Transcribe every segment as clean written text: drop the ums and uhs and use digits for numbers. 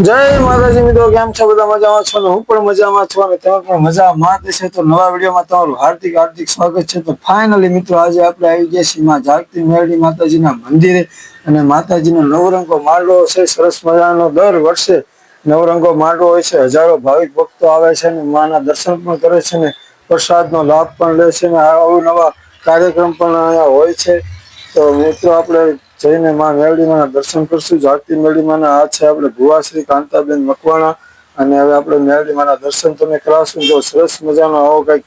જય માતાજી મિત્રો, કેમ છો? બધા મજામાં છો ને? હું પણ મજામાં છું અને તમે પણ મજામાં છે. તો નવા વિડીયોમાં તમારું હાર્દિક હાર્દિક સ્વાગત છે. તો ફાઇનલી મિત્રો આજે આપણે આવી ગયા છીએ માં જાગતી મેરડી માતાજીના મંદિરે અને માતાજીનો નવરંગો માંડવો છે. સરસ મજાનો દર વર્ષે નવરંગો માંડવો હોય છે. હજારો ભાવિક ભક્તો આવે છે અને માના દર્શન પણ કરે છે ને પ્રસાદનો લાભ પણ લે છે ને અવનવા કાર્યક્રમ પણ અહીંયા હોય છે. તો મિત્રો આપણે જઈને માં મેરડીમાના દર્શન કરશું. જાગતી મેરડીમાના આ છે આપણે ભુવાશ્રી કાંતાબેન મકવાણા અને હવે આપણે મેરડીમાના દર્શન તમે કરાવશું. તો સરસ મજાનો આવો કંઈક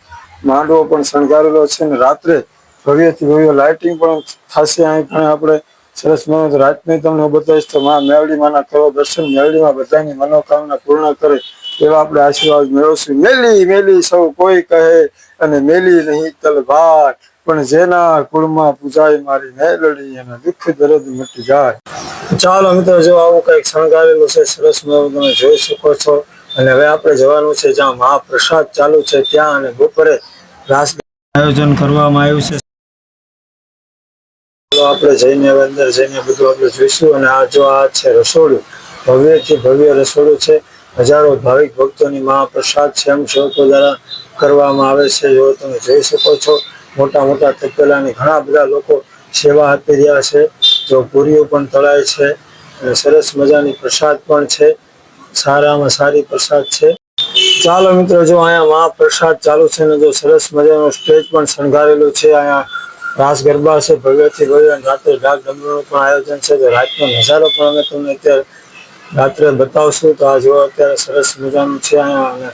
માંડવો પણ શણગારેલો છે ને રાત્રે ભવ્યથી ભવ્ય લાઇટિંગ પણ થશે. અહીં પણ આપણે સરસ મજાનો રાતને તમને બતાવીશ. તો માં મેરડીમાના કરો દર્શન. મેરડીમાં બધાની મનોકામના પૂર્ણ કરે એવા આપણે આશીર્વાદ મેળવશું. મેલી મેલી સૌ કોઈ કહે અને મેલી નહીં તલવાર, પણ જેના કુળમાં પૂજાય મારી મેલડી અને દુઃખ દર્દ મટી જાય. ચાલો મિત્રો, જો આવું કંઈક શણગારેલું છે સરસ મજાનું તમે જોઈ શકો છો. અને હવે આપણે જવાનું છે જ્યાં મહાપ્રસાદ ચાલુ છે ત્યાં, અને બપોરે રાસ આયોજન કરવામાં આવ્યું છે. આપણે જઈને હવે અંદર જઈને બધું આપણે જોઈશું. અને આ જો આ છે રસોડું, ભવ્યથી ભવ્ય રસોડું છે. હજારો ભાવિક ભક્તોની મહાપ્રસાદ સ્વયંસેવકો દ્વારા કરવામાં આવે છે. જો તમે જોઈ શકો છો, મોટા મોટા તપેલાની ઘણા બધા લોકો સેવા આપી રહ્યા છે. જો પૂરીઓ પણ તળાય છે અને સરસ મજાની પ્રસાદ પણ છે. સારામાં સારી પ્રસાદ છે. ચાલો મિત્રો, જો અહીંયા મહાપ્રસાદ ચાલુ છે ને જો સરસ મજાનો સ્ટેજ પણ શણગારેલું છે. અહીંયા રાસ ગરબા છે ભવ્યથી ભવ્ય. રાત્રે ઢાક ડમરૂનું પણ આયોજન છે. તો રાતનો નજારો પણ અમે તમને અત્યારે રાત્રે બતાવશું. તો આ જો અત્યારે સરસ મજાનું છે અહીંયા, અને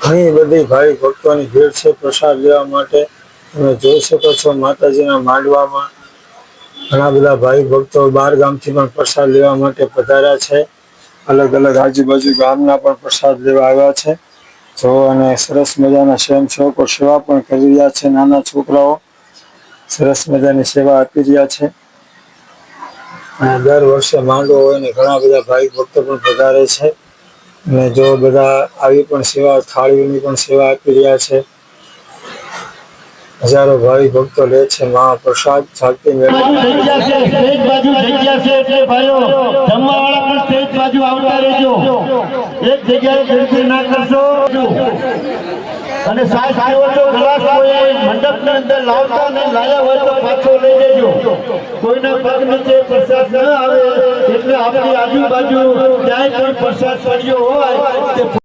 ઘણી બધી ભાવિક ભક્તોની ભીડ છે પ્રસાદ લેવા માટે. તમે જોઈ શકો છો માતાજીના માંડવામાં ઘણા બધા ભાવિક ભક્તો બહાર ગામથી પણ પ્રસાદ લેવા માટે પધાર્યા છે. અલગ અલગ આજુબાજુ ગામના પણ પ્રસાદ લેવા આવ્યા છે. જો અને સરસ મજાના સ્વયંસેવકો સેવા પણ કરી રહ્યા છે. નાના છોકરાઓ સરસ મજાની સેવા આપી રહ્યા છે. અને દર વર્ષે માંડવો હોય ને ઘણા બધા ભાવિક ભક્તો પણ પધારે છે. અને જો બધા આવી પણ સેવા થાળીઓની પણ સેવા આપી રહ્યા છે. હજારો ભાવિક ભક્તો લે છે મહાપ્રસાદ. જાગતી અને સાસ આવ્યો તો ગ્લાસ કોઈ મંડપની અંદર લાવતા ને લાયા હોય તો પાછો લઈ લેજો. કોઈના પગ નીચે પ્રસાદ ન આવે એટલે આપણી આજુબાજુ ક્યાંય કોઈ પ્રસાદ પડ્યો હોય